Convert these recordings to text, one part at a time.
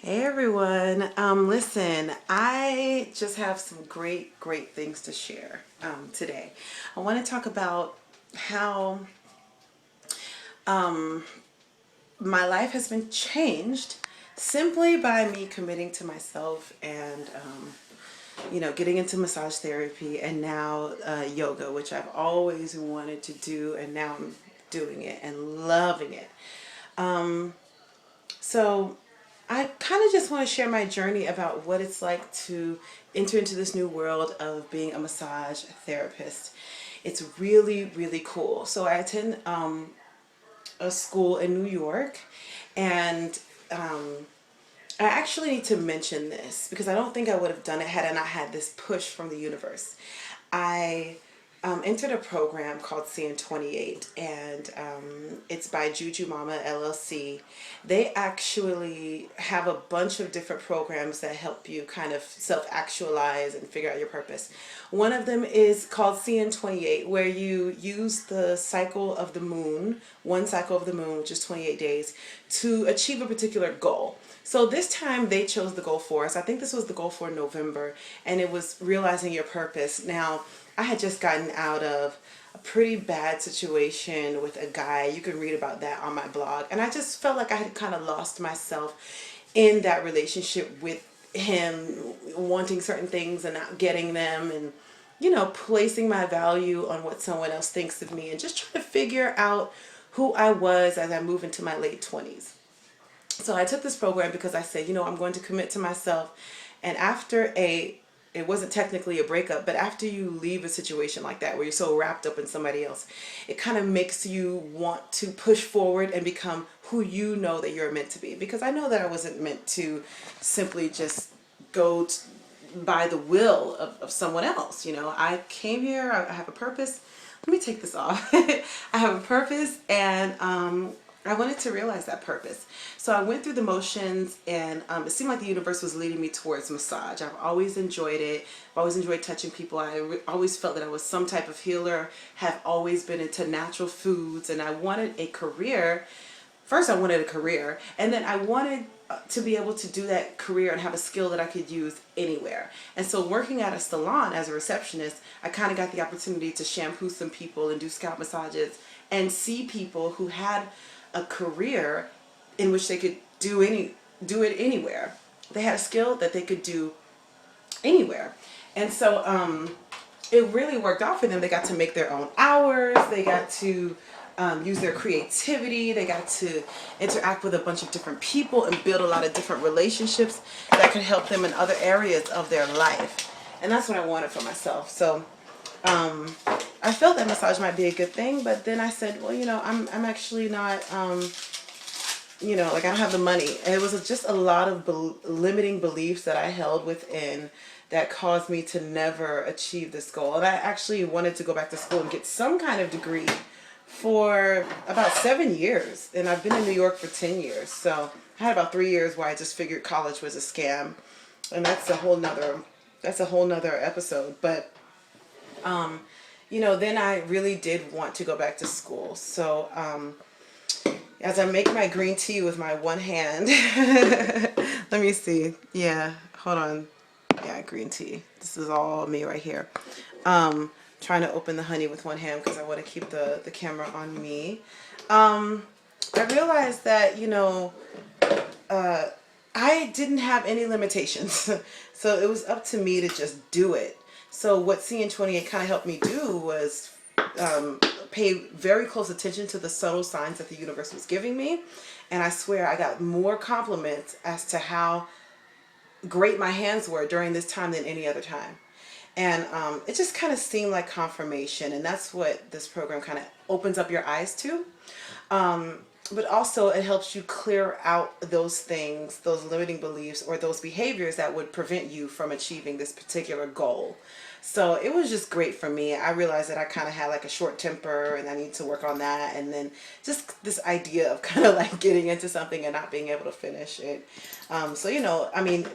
Hey everyone. Listen, I just have some great things to share today. I want to talk about how my life has been changed simply by me committing to myself and, getting into massage therapy and now yoga, which I've always wanted to do, and now I'm doing it and loving it. So I kind of just want to share my journey about what it's like to enter into this new world of being a massage therapist. It's really cool. So I attend a school in New York, and I actually need to mention this because I don't think I would have done it had I not had this push from the universe. I entered a program called Cn28, and it's by Juju Mama LLC. They actually have a bunch of different programs that help you kind of self-actualize and figure out your purpose. One of them is called Cn28, where you use the cycle of the moon, one cycle of the moon, which is 28 days, to achieve a particular goal. So this time they chose the goal for us. I think this was the goal for November, and it was realizing your purpose. Now, I had just gotten out of a pretty bad situation with a guy. You can read about that on my blog. And I just felt like I had kind of lost myself in that relationship with him, wanting certain things and not getting them, and placing my value on what someone else thinks of me, and just trying to figure out who I was as I move into my late 20s. So I took this program because I said, I'm going to commit to myself. And after it wasn't technically a breakup, but after you leave a situation like that where you're so wrapped up in somebody else, it kind of makes you want to push forward and become who you know that you're meant to be. Because I know that I wasn't meant to simply just go by the will of someone else. I came here, I have a purpose. Let me take this off. I have a purpose, and I wanted to realize that purpose. So I went through the motions, and it seemed like the universe was leading me towards massage. I've always enjoyed it. I've always enjoyed touching people. I always felt that I was some type of healer, have always been into natural foods, and I wanted a career. First, I wanted a career, and then I wanted to be able to do that career and have a skill that I could use anywhere. And so working at a salon as a receptionist, I kind of got the opportunity to shampoo some people and do scalp massages and see people who had a career in which they could do it anywhere. They had a skill that they could do anywhere. And so it really worked out for them. They got to make their own hours. They got to use their creativity. They got to interact with a bunch of different people and build a lot of different relationships that could help them in other areas of their life. And that's what I wanted for myself. So I felt that massage might be a good thing, but then I said, well, I'm actually not, like I don't have the money. And it was just a lot of limiting beliefs that I held within that caused me to never achieve this goal. And I actually wanted to go back to school and get some kind of degree for about 7 years. And I've been in New York for 10 years. So I had about 3 years where I just figured college was a scam. And that's a whole nother episode. But then I really did want to go back to school. So as I make my green tea with my one hand, let me see. Yeah, hold on. Yeah, green tea. This is all me right here. Trying to open the honey with one hand because I want to keep the camera on me. I realized that, I didn't have any limitations. So it was up to me to just do it. So what Cn28 kind of helped me do was pay very close attention to the subtle signs that the universe was giving me. And I swear I got more compliments as to how great my hands were during this time than any other time. And it just kind of seemed like confirmation. And that's what this program kind of opens up your eyes to. But also it helps you clear out those things, those limiting beliefs or those behaviors that would prevent you from achieving this particular goal. So it was just great for me. I realized that I kind of had like a short temper and I need to work on that. And then just this idea of kind of like getting into something and not being able to finish it.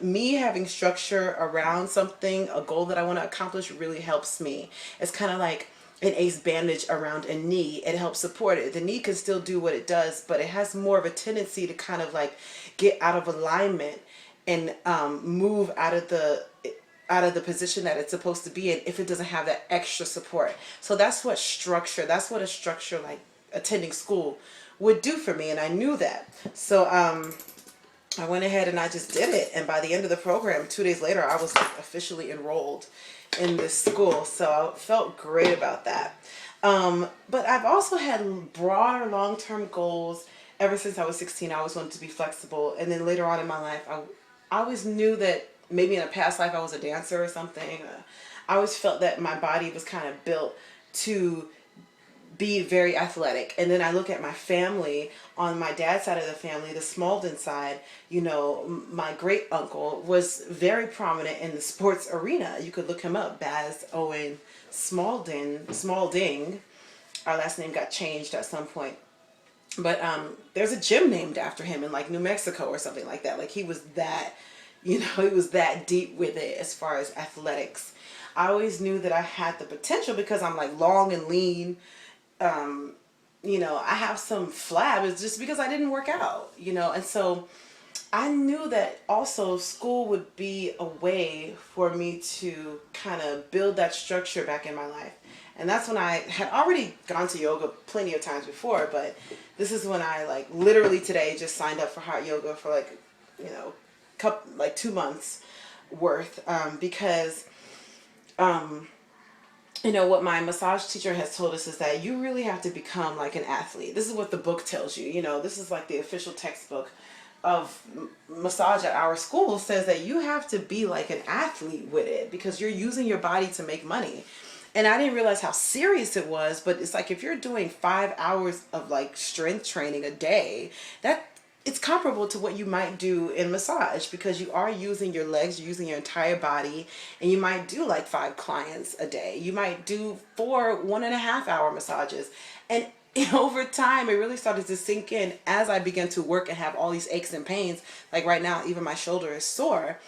Me having structure around something, a goal that I want to accomplish really helps me. It's kind of like an ace bandage around a knee. It helps support it. The knee can still do what it does, but it has more of a tendency to kind of like get out of alignment and move out of the position that it's supposed to be in if it doesn't have that extra support. So that's what a structure like attending school would do for me, and I knew that. So I went ahead and I just did it, and by the end of the program, 2 days later, I was like officially enrolled in this school. So I felt great about that. But I've also had broader long-term goals ever since I was 16. I always wanted to be flexible, and then later on in my life, I always knew that maybe in a past life I was a dancer or something. I always felt that my body was kind of built to be very athletic. And then I look at my family, on my dad's side of the family, the Smalden side, you know, my great uncle was very prominent in the sports arena. You could look him up, Baz Owen Smalding. Our last name got changed at some point. But there's a gym named after him in like New Mexico or something like that. Like he was that, you know, he was that deep with it as far as athletics. I always knew that I had the potential because I'm like long and lean. You know, I have some flab. It's just because I didn't work out, you know, and so I knew that also school would be a way for me to kind of build that structure back in my life. And that's when I had already gone to yoga plenty of times before, but this is when I like literally today just signed up for hot yoga for like, you know, like 2 months worth, because you know, what my massage teacher has told us is that you really have to become like an athlete. This is what the book tells you. You know, this is like the official textbook of massage at our school, says that you have to be like an athlete with it because you're using your body to make money. And I didn't realize how serious it was, but it's like if you're doing 5 hours of like strength training a day, that it's comparable to what you might do in massage because you are using your legs, you're using your entire body, and you might do like 5 clients a day. You might do 4 1.5-hour massages. And over time, it really started to sink in as I began to work and have all these aches and pains. Like right now, even my shoulder is sore.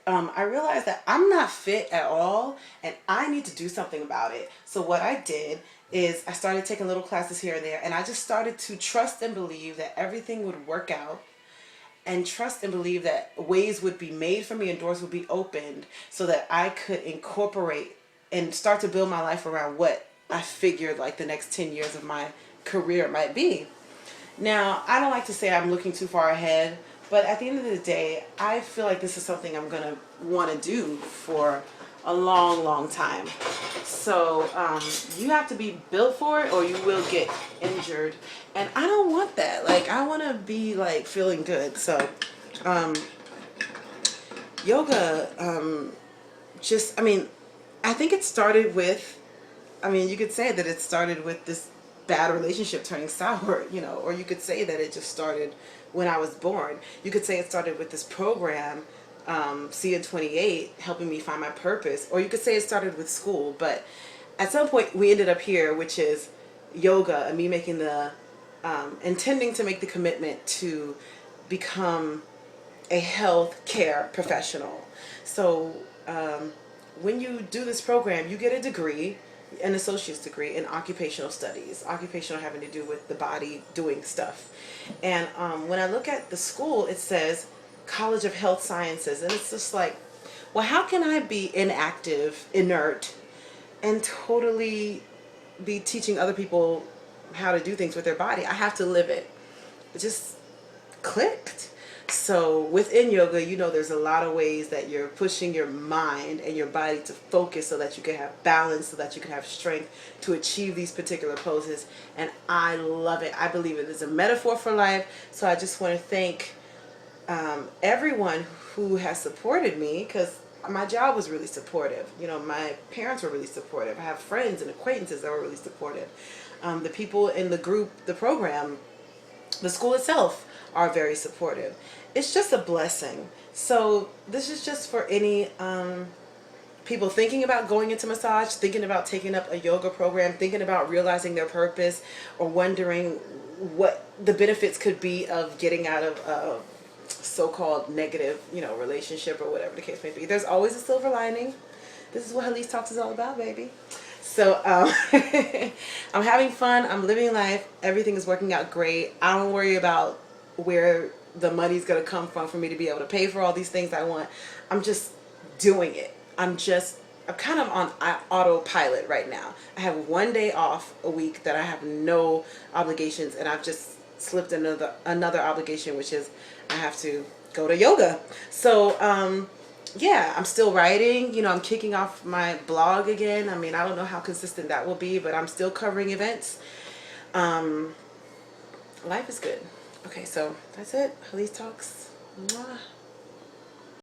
I realized that I'm not fit at all and I need to do something about it. So what I did is I started taking little classes here and there, and I just started to trust and believe that everything would work out, and trust and believe that ways would be made for me and doors would be opened so that I could incorporate and start to build my life around what I figured like the next 10 years of my career might be. Now, I don't like to say I'm looking too far ahead, but at the end of the day, I feel like this is something I'm going to want to do for a long, long time. So you have to be built for it or you will get injured. And I don't want that. Like, I want to be like feeling good. So yoga, just, I mean, I think it started with, I mean, you could say that it started with this bad relationship turning sour, you know, or you could say that it just started when I was born. You could say it started with this program, Cn28, helping me find my purpose, or you could say it started with school. But at some point we ended up here, which is yoga, and me making the intending to make the commitment to become a health care professional. So when you do this program, you get a degree, an associate's degree in occupational studies, occupational having to do with the body doing stuff. And when I look at the school, it says College of Health Sciences, and it's just like, well, how can I be inactive, inert, and totally be teaching other people how to do things with their body? I have to live it. It just clicked. So within yoga, you know, there's a lot of ways that you're pushing your mind and your body to focus so that you can have balance, so that you can have strength to achieve these particular poses. And I love it. I believe it is a metaphor for life. So I just want to thank everyone who has supported me, because my job was really supportive. You know, my parents were really supportive. I have friends and acquaintances that were really supportive. The people in the group, the program, the school itself are very supportive. It's just a blessing. So this is just for any people thinking about going into massage, thinking about taking up a yoga program, thinking about realizing their purpose, or wondering what the benefits could be of getting out of a so-called negative, you know, relationship or whatever the case may be. There's always a silver lining. This is what Halise Talks is all about, baby. So I'm having fun. I'm living life. Everything is working out great. I don't worry about where the money's going to come from for me to be able to pay for all these things I want. I'm just doing it. I'm kind of on autopilot right now. I have one day off a week that I have no obligations, and I've just slipped another obligation, which is I have to go to yoga. So yeah, I'm still writing. You know, I'm kicking off my blog again. I mean, I don't know how consistent that will be, but I'm still covering events. Life is good. Okay, so that's it. Halise Talks. Mwah.